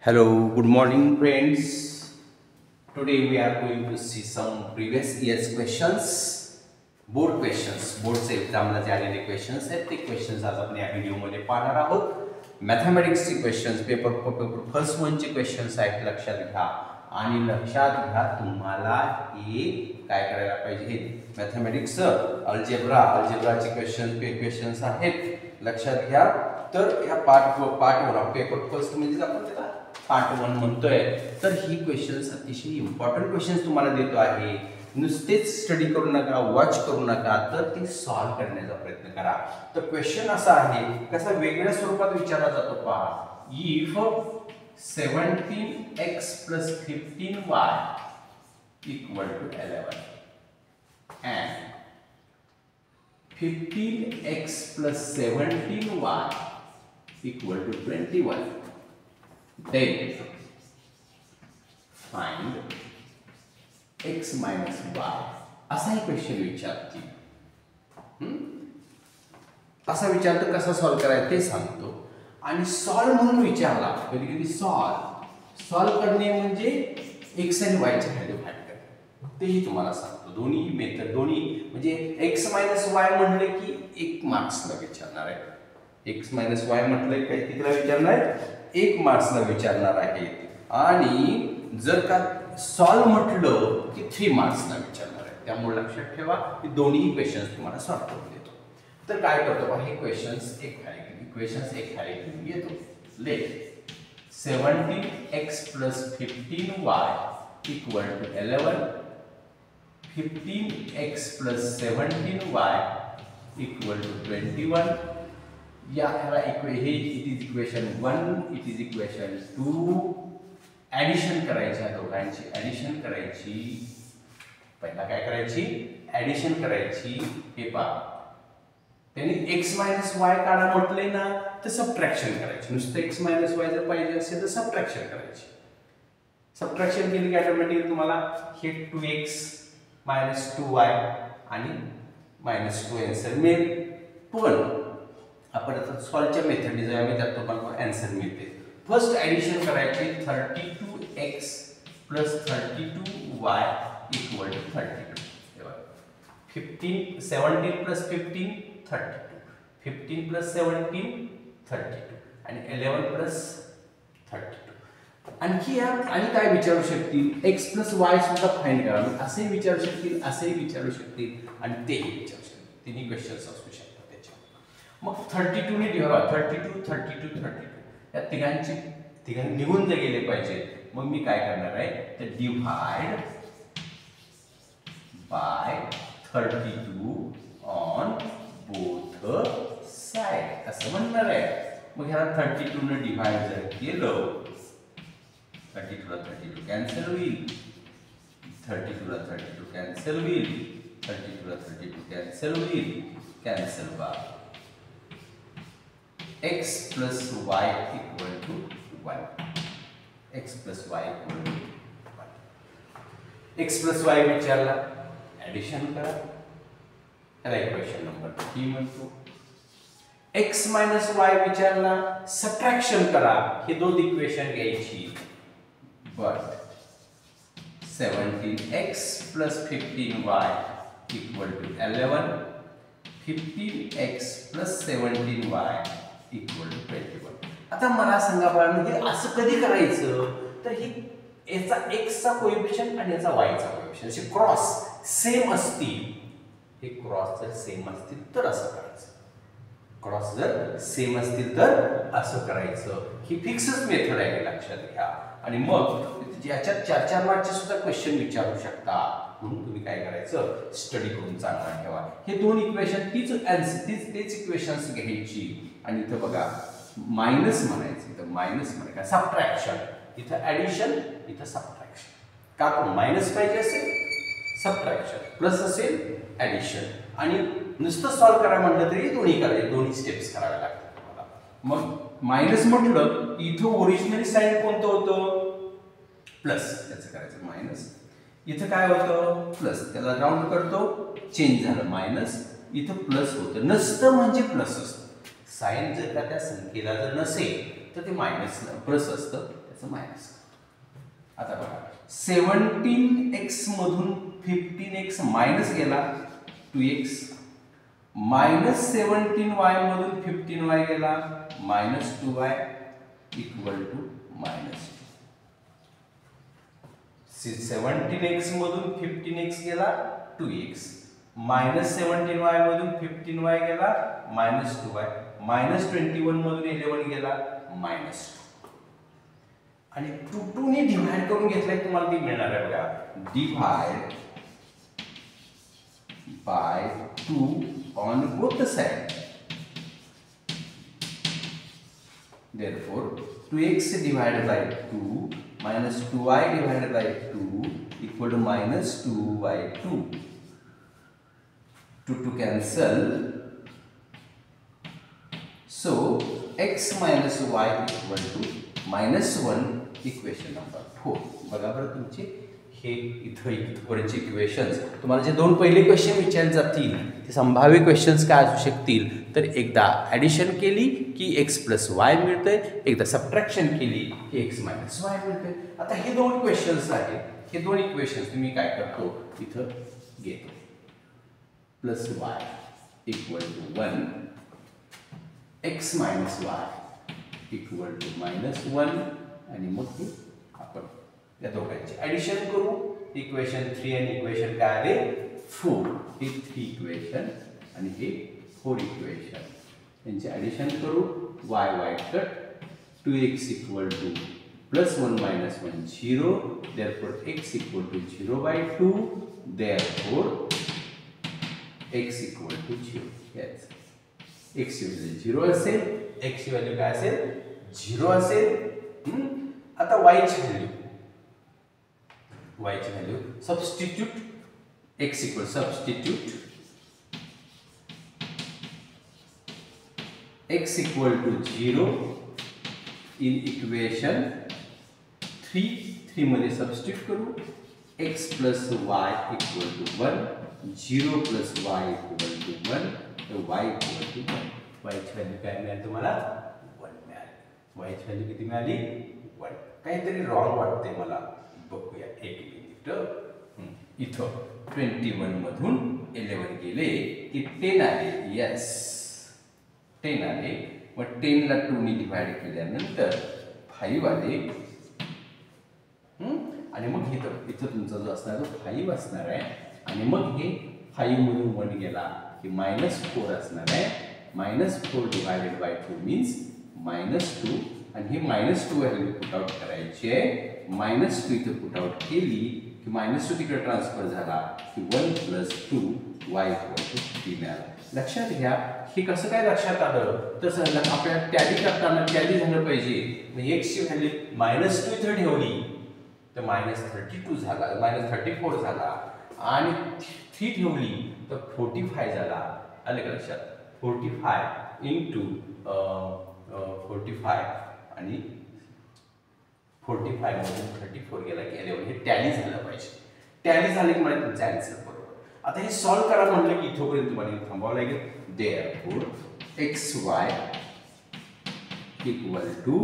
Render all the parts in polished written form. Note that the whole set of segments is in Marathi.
Hello, good morning friends. Today we are going to see some previous year's questions, board questions. बोर्डचे एक्झामला जे आलेले क्वेश्चन्स आहेत ते क्वेश्चन्स आज आपण या व्हिडिओमध्ये पाहणार आहोत. मॅथमॅटिक्सचे क्वेश्चन्स पेपर फर्स्ट वनचे क्वेश्चन्स आहेत, लक्षात घ्या. आणि लक्षात घ्या तुम्हाला हे काय करायला पाहिजे, मॅथमॅटिक्स अल्जेब्राचे क्वेश्चन्स आहेत, लक्षात घ्या. तर ह्या पार्ट वन पेपर फर्स्ट म्हणजे आपण त्याला पार्ट वन म्हणतोय. तर ही क्वेश्चन्स अतिशय इम्पॉर्टंट क्वेश्चन्स तुम्हाला देतो आहे. नुसतेच स्टडी करू नका, वॉच करू नका, तर ते सॉल्व्ह करण्याचा प्रयत्न करा. तर क्वेश्चन असा आहे, कसा वेगळ्या स्वरूपात विचारला जातो पहा. If 17x plus 15y equal to 11 and 15x plus 17y equal to 21, then find x minus y. असा ही क्वेश्चन विचारते. असा विचारतो, कसा सॉल्व्ह करायचं ते सांगतो. आणि सॉल्व्ह म्हणून विचारला, कधी कधी सॉल्व्ह करणे म्हणजे एक्स आणि वायची व्हॅल्यू फाइंड करणे, तेही तुम्हाला सांगतो. दोन्ही मेथड, दोन्ही म्हणजे एक्स मायनस वाय म्हणले की 1 मार्क्सला विचारणार आहे. एक्स मायनस वाय म्हटलं काय कितीला विचारणार आहे, 1 मार्क्सला विचारणार आहे. आणि जर का सॉल्व्ह म्हटलं की 3 मार्क्सला विचारणार आहे. त्यामुळे लक्षात ठेवा की दोन्ही क्वेश्चन्स तुम्हाला सॉल्व्ह करून देतो. तर काय करतो बघा, हे क्वेश्चन्स एक खाली घेतो. Let 17x plus 15y equal to 11, 15x plus 17y equal to 21. या हे it is equation 1, it is equation 2. Addition करायची, दोघांची ॲडिशन करायची. पहिला काय करायची, ॲडिशन करायची. हे पहा, त्यांनी x मायनस वाय काढा म्हटले ना, तर सबट्रॅक्शन करायची. नुसतं x मायनस वाय जर पाहिजे असेल तर सबट्रॅक्शन करायची. सबट्रॅक्शन केली की ऑटोमॅटिकली तुम्हाला हे 2x मायनस 2y आणि मायनस 2 आन्सर मिळेल. पण आपण आता सॉल्व्हच्या मेथडने जाऊया, मी त्यात तुम्हाला आन्सर मिळते. फर्स्ट ॲडिशन करायची, 32x plus 32y equal to 32. 17 plus 15 32, 15 plus 17 32 आणि 11 प्लस 32. आणखी आणि काय विचारू शकतील, x प्लस वाय सुद्धा फाइंड करा, असेही विचारू शकतील, असेही विचारू शकतील आणि तेही विचारू शकतील. तिन्ही क्वेश्चन्स असू शकतात त्याच्यावर. मग 32 ने डिवाइड, 32 या तिघांनी निघून जे गेले पाहिजे. मग मी काय करणार आहे, तर divide by 32 on both side असं म्हणणार आहे. मग ह्याला 32 ने डिवाइड जर केलं, 32 ला 32 कॅन्सल होईल, 32 ला 32 कॅन्सल होईल, 32 ला 32 कॅन्सल होईल, कॅन्सल बा. x plus y equal to 1, x plus y equal to 1. x plus y विचारला, ॲडिशन करा, त्याला इक्वेशन नंबर 3 म्हणतो. x मायनस वाय विचारला, सबट्रॅक्शन करा. हे दोन इक्वेशन घ्यायची. But 17x plus 15y equal to 11, 15x plus 17y equal to 21. आता मला सांगा बरं, हे असं कधी करायचं, तर ही याचा x चा कोएफिशिएंट आणि याचा y चा कोएफिशिएंट असे क्रॉस सेम असतील. हे क्रॉस जर सेम असतील तर असं करायचं, क्रॉस जर सेम असतील तर असं करायचं. ही फिक्सच मेथड आहे, लक्षात घ्या. आणि मग याच्यात 4-4 मार्कचे सुद्धा क्वेश्चन विचारू शकता. म्हणून तुम्ही काय करायचं, स्टडी करून चांगला ठेवा. हे दोन इक्वेशन तेच इक्वेशन्स घ्यायची. आणि इथं बघा मायनस म्हणायचं, इथं मायनस म्हणायचं, सबट्रॅक्शन, इथं ॲडिशन, इथं सबट्रॅक्शन. का तर मायनस पाहिजे असेल सबट्रॅक्शन, प्लस असेल ॲडिशन. आणि नुसतं सॉल्व्ह करा म्हटलं तरी दोन्ही करायचे, दोन्ही स्टेप्स कराव्या लागतात तुम्हाला. मग मायनस म्हटलं इथं ओरिजिनली साईन कोणतं होतं, प्लस, त्याचं करायचं मायनस. इथं काय होतं, प्लस, त्याला राऊंड करतो, चेंज झालं मायनस, इथं प्लस होतं. नसतं म्हणजे प्लस असतं. साइन जर का त्या संख्येला जर नसेल तर ते मायनस प्लस असतं, त्याचं मायनस. आता बघा 17x मधून 15x मायनस गेला 2x, मायनस 17y मधून 15y गेला minus 2y equal to minus 2. 17x मधून 15x गेला 2x, मायनस 17y मधून 15y गेला मायनस 2y, मायनस 21 मधून 11 गेला मायनस 2. आणि 2 ने डिवाइड करून घेतलाय तुम्हाला ती मिळणार आहे बघा. Divide by 2 on both side. Therefore 2x divided by 2 minus 2y divided by 2 equal to minus 2y2. 2 to cancel. So x minus y equal to minus 1 equation number 4. बघा बरं तुमचे हे इथपर्यंतचे इक्वेशन्स. तुम्हाला जे दोन पहिले क्वेश्चन विचारले जातील ते संभाव्य क्वेश्चन्स काय असू शकतील, तर एकदा ॲडिशन केली की x प्लस वाय मिळतंय, एकदा सबट्रॅक्शन केली की x मायनस वाय मिळतंय. आता हे दोन क्वेश्चन्स आहेत, हे दोन इक्वेशन्स मी काय करतो इथं घेतो. Plus y equal to 1, x minus y equal to minus 1, आणि मग हे आपण या दोघांची ॲडिशन करू. इक्वेशन 3 आणि इक्वेशन काय आले 4. हे 3 इक्वेशन आणि हे 4 इक्वेशन यांचे ॲडिशन करू. y y cut 2x equal to plus 1 minus 1 0. therefore x equal to 0/2. therefore x equal to 0. yes, x ची व्हॅल्यू 0 असेल, x ची व्हॅल्यू काय असेल 0 असेल. आता y ची value substitute x equal substitute x equal to 0 in equation 3 मध्ये सबस्टिट्यूट करू. x plus y equal to 1, 0 plus y equal to 1, तर y इक्वल टू 1. y ची व्हॅल्यू काय मिळाली तुम्हाला 1 मिळाली. y ची व्हॅल्यू किती मिळाली 1. काहीतरी रॉंग वाटते मला, बघूया एक मिनिट. इथं 21 मधून 11 गेले की 10 आले. यस 10 आले. मग 10 ला 2 ने डिवाइड केल्यानंतर 5 आले. आणि मग इथं तुमचा जो असणार तो 5 असणार आहे. आणि मग हे 5 मधून 1 गेला की मायनस 4 असणार आहे. Minus 4 divided by 2 means minus 2. आणि हे मायनस 2 व्हॅल्यू पुट आउट करायची आहे. मायनस 2 इथं पुट आउट केली की मायनस 2 तिकडे ट्रान्सफर झाला की 1 प्लस 2 y इक्वल टू 3 मिळाला. लक्षात घ्या हे कसं काय लक्षात आलं तर आपल्याला टॅली करताना टॅली झालं पाहिजे. x ची व्हॅल्यू मायनस 2 इथं ठेवली तर मायनस 32 झाला, मायनस 34 झाला. आणि 3 ठेवली तर 45 झाला. आले का लक्षात. 45 इंटू 45 आणि 45 मधून 34 गेला की 11. हे टॅली झालं पाहिजे. टॅली झाले की मला तुमचा आन्सर बरोबर. आता हे सॉल्व करा म्हटलं की इथपर्यंत तुम्हाला थांबावं लागेल. therefore xy equal to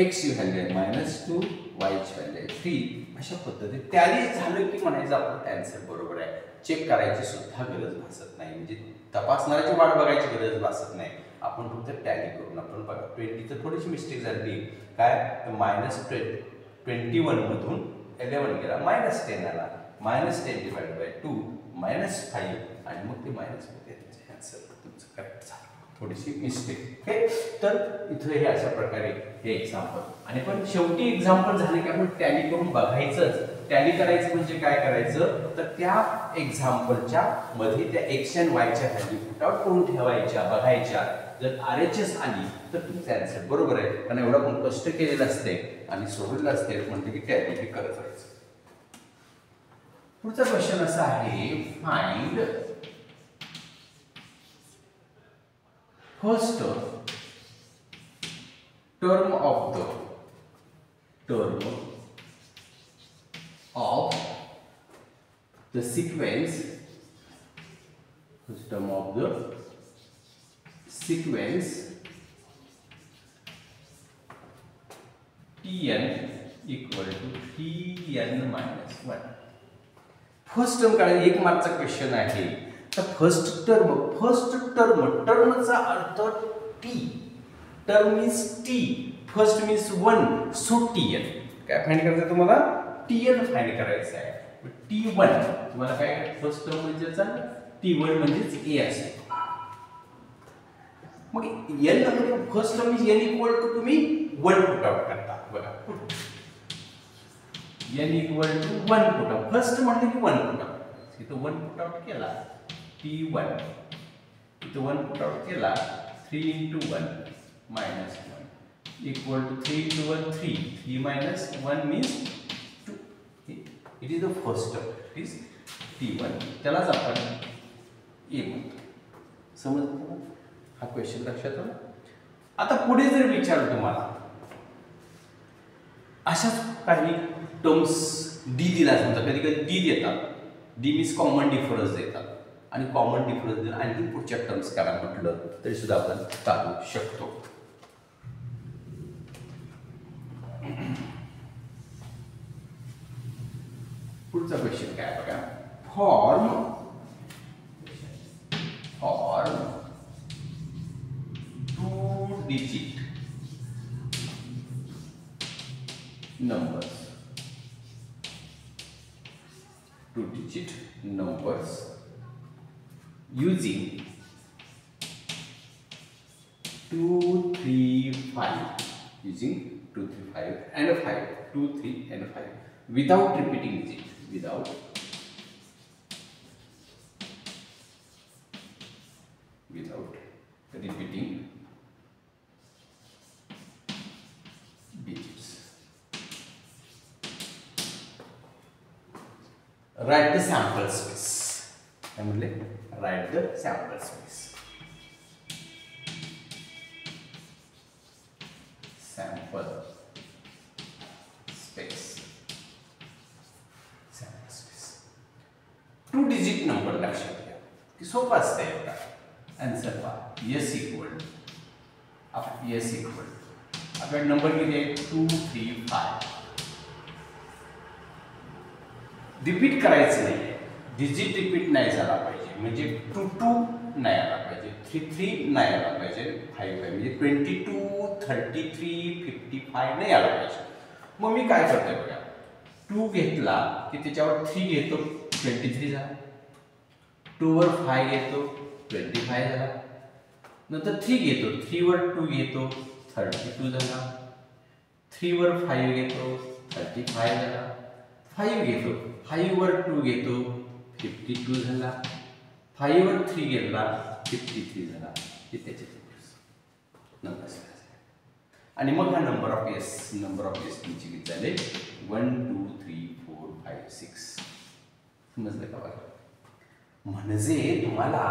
x ची व्हॅल्यू आहे मायनस 2, y ची व्हॅल्यू आहे 3. अशा पद्धतीने टॅली झालं की म्हणायचं आपलं आन्सर बरोबर आहे. चेक करायची सुद्धा गरज भासत नाही, म्हणजे तपासणाऱ्याची वाट बघायची गरज भासत नाही. आपण फक्त टॅली करून आपण बघा 20 तर थोडीशी मिस्टेक झाली. काय तर मायनस 21 मधून 11 गेला मायनस 10 आला. मायनस 10 डिवाइड बाय 2 मायनस 5 आणि मग ते मायनस मध्ये आन्सर तुमचं करेक्ट झालं. थोडीशी मिस्टेक. ओके तर इथं हे अशा प्रकारे हे एक्झाम्पल. आणि पण शेवटी एक्झाम्पल झाले की आपण टॅली करून बघायचंच. टॅली करायचं म्हणजे काय करायचं तर त्या एक्झाम्पलच्या मध्ये त्या एक्स आणि वायच्या व्हॅल्यू पुट आउट करून ठेवायच्या, बघायच्या. जर RHS आली तर तुमचं आन्सर बरोबर आहे, कारण एवढं पण कष्ट केलेलं असते आणि सोडलेलं असते म्हणते की टॅली हे करत राहायचं. पुढचा क्वेश्चन असा आहे find first term of the sequence, first term of the sequence Tn equal to 3n minus 1. First term काढायची, 1 मार्कचा क्वेश्चन आहे. तर फर्स्ट टर्मचा अर्थ T. Term means T, first means 1, so Tn काय फाइंड करायचं तुम्हाला? Tn फाइंड करायचं आहे. T1 तुम्हाला काय फर्स्ट टर्म म्हणजेचा T1 म्हणजेच a असेल. मग n म्हणजे first term is n equal to तुम्ही 1 पुट आउट करता बघा. n equal to 1 put out, first म्हणलं की 1 पुट आउट. इथं 1 पुट आउट केला T1, इथं 1 पुट आउट केला 3 into 1 minus 1 equal to 3 into 1 3 minus 1 means 2. It is the first term, it is T1. त्यालाच आपण a म्हणतो. समजलं हा क्वेश्चन लक्षात आला. आता पुढे जर विचारलं तुम्हाला अशाच काही टर्म्स डी दिला समजा, कधी कधी डी देतात, डी मीन्स कॉमन डिफरन्स देतात, आणि कॉमन डिफरन्स देऊन आणखी पुढच्या टर्म्स करा म्हटलं तरी सुद्धा आपण काढू शकतो. पुढचा क्वेश्चन काय बघा. Form 2 digit numbers, 2 digit numbers using 2, 3, 5, using 2, 3, 5 and 5, 2, 3 and 5 without repeating digit, without repeating digits. Write the sample space. काय म्हणले? Write the sample space. Sample space. Sample space. 2 digit number लक्षात घ्या की सोपं असते बघा. आन्सर पहा. S इक्वल आपल्याकडे नंबर किती आहे? 2, 3, 5. रिपीट करायचं नाही आहे, डिजिट रिपीट नाही झाला पाहिजे, म्हणजे 2, 2 नाही आला पाहिजे, 3, 3 नाही आला पाहिजे, 5, 5 म्हणजे 22, 33, 55 नाही आला पाहिजे. मग मी काय करतोय बघा, 2 घेतला की त्याच्यावर 3 घेतो, 23 झाला. 2 वर 5 घेतो, 25 झाला. नंतर 3 घेतो, 3 वर 2 घेतो, 32 झाला. 3 वर 5 घेतो, 35 झाला. 5 घेतो, 5 वर 2 घेतो, 52 झाला. 5 वर 3 घेतला, 53 झाला. हे त्याचे नंबर आणि मग हा नंबर ऑफ एस किती झाले? 1, 2, 3, 4, 5, 6. समजलं का बघा? म्हणजे तुम्हाला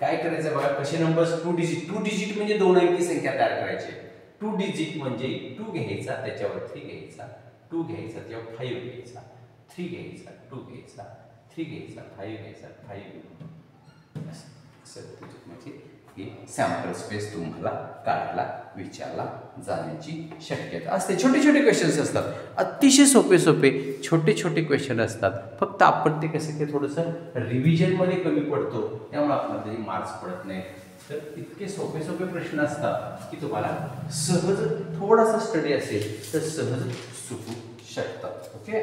काय करायचं बघा, कसे नंबर्स 2 डिजिट म्हणजे 2 अंकी संख्या तयार करायची. 2 डिजिट म्हणजे 2 घ्यायचा, त्याच्यावर 3 घ्यायचा, 2 घ्यायचा, त्याच्यावर 5 घ्यायचा, 3 घ्यायचा, 2 घ्यायचा, 3 घ्यायचा, 5 घ्यायचा, 5 घ्यायचा. म्हणजे हे सॅम्पल स्पेस तुम्हाला काढायला विचारला जाण्याची शक्यता असते. छोटे छोटे क्वेश्चन्स असतात, अतिशय सोपे छोटे क्वेश्चन असतात. फक्त आपण ते कसं ते थोडंसं रिव्हिजनमध्ये कमी पडतो, त्यामुळे आपल्याला तरी मार्क्स पडत नाही. तर इतके सोपे प्रश्न असतात की तुम्हाला सहज थोडासा स्टडी असेल तर सहज सुटू शकतात. ओके,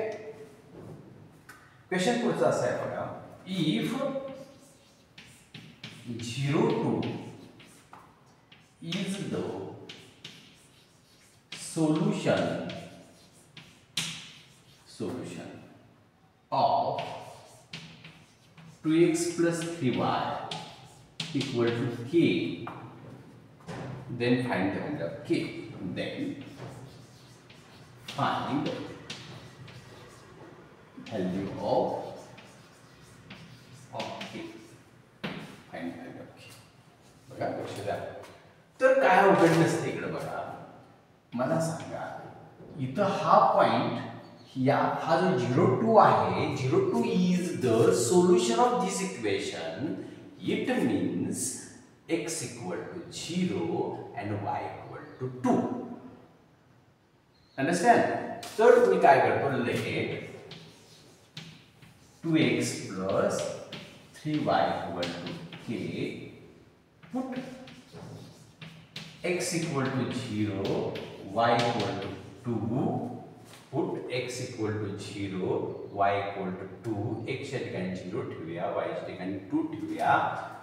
क्वेश्चन पुढचा असा आहे बघा. If 0, 2 is the solution of 2x plus 3y equal to k, then find the value of k. Then find value of k. Find value of k. बघा लक्ष द्या. तर काय अवघड नसते इकडे बघा. मला सांगा, इथं हा पॉइंट हा जो 0, 2 आहे, 0, 2 is the solution of this equation. It means x equal to 0 and y equal to 2. Understand. तर मी काय करतो, late 2x plus 3y equal to k, put x equal to 0, y equal to 2, put x equal to 0, y equal to 2, x च्या ठिकाणी 0 ठेवूया, y च्या ठिकाणी 2 ठेवूया.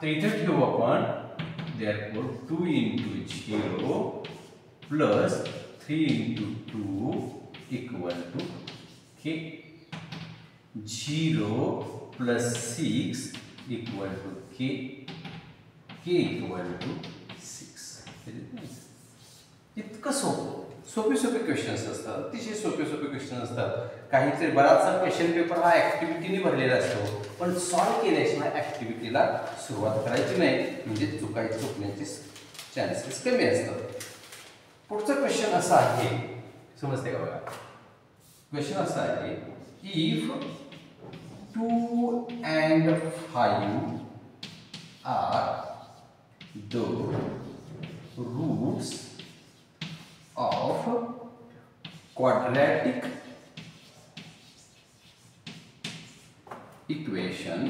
तर इथे ठेवू आपण, therefore 2 into 0 plus 3 into 2 equal to k. 0 plus 6 equal to k, k equal to 6. इतकं सोपे क्वेश्चन्स असतात, अतिशय सोपे क्वेश्चन असतात. काहीतरी बराचसा क्वेश्चन पेपर हा ऍक्टिव्हिटीने भरलेला असतो, पण सॉल्व केल्याशिवाय ऍक्टिव्हिटीला सुरुवात करायची नाही, म्हणजे चुकण्याचे चान्सेस कमी असतात. पुढचा क्वेश्चन असा आहे, समजते का बघा. क्वेश्चन असा आहे, if 2 and 5 are the roots of quadratic equation,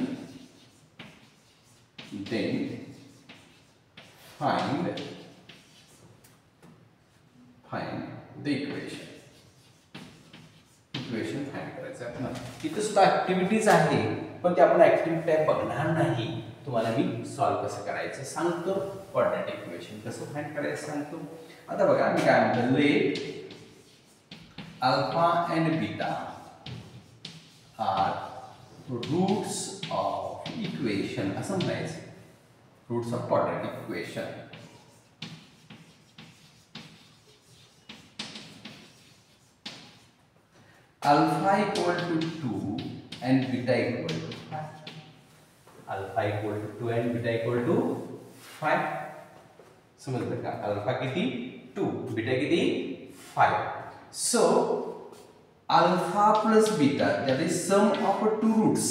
then find the equation find करायचं आहे आपल्याला. इथं सुद्धा ऍक्टिव्हिटीज आहे, पण ते आपण ऍक्टिव्हिटी टाइप बघणार नाही. तुम्हाला मी सॉल्व कसं करायचं सांगतो, क्वाड्रॅटिक इक्वेशन कसं फाइंड करायचं सांगतो. आता बघा मी काय म्हणतो, let alpha and beta are roots of equation, असं म्हणायचं, roots of quadratic equation. Alpha equal to 2 and beta equal to 5. Alpha equal to 2 and beta equal to 5. समजलं का? अल्फा किती 2, बीटा किती 5. So alpha plus beta, that is sum of two roots.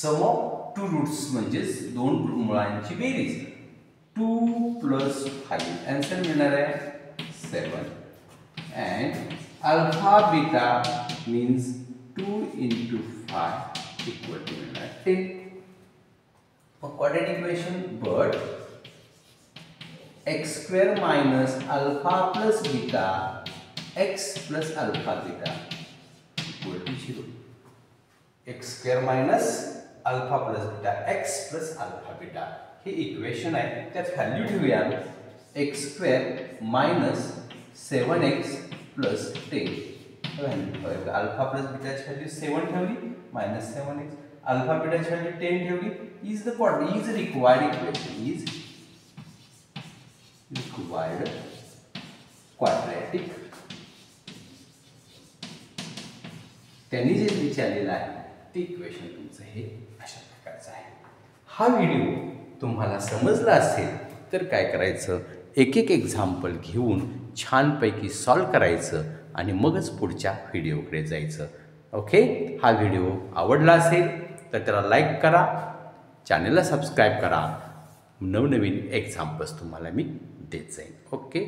Sum of two roots म्हणजेच दोन मुळांची बेरीज. 2 plus 5, आन्सर मिळणार आहे 7. And alpha beta means 2 into 5 equal to 10. For quadratic equation, but x square minus alpha plus beta x plus alpha beta equal to 0. x square minus alpha plus beta x plus alpha beta हे इक्वेशन आहे. त्यात व्हॅल्यू ठेवूया, x square minus 7x plus 10. Alpha plus बीटाची व्हॅल्यू 7 ठेवली, मायनस 7x. अल्फा बीटाची व्हॅल्यू 10 ठेवली. Is required equation, is required quadratic. त्यांनी जे विचारलेलं आहे ते इक्वेशन तुमचं हे अशा प्रकारचं आहे. हा व्हिडिओ तुम्हाला समजला असेल तर काय करायचं, एक एक्झाम्पल घेऊन छानपैकी सॉल्व करायचं आणि मगच पुढच्या व्हिडिओकडे जायचं. ओके, हा व्हिडिओ आवडला असेल तर त्याला लाईक करा, चॅनलला सबस्क्राईब करा. नवनवीन एक्झाम्पल्स तुम्हाला मी देत जाईन. ओके.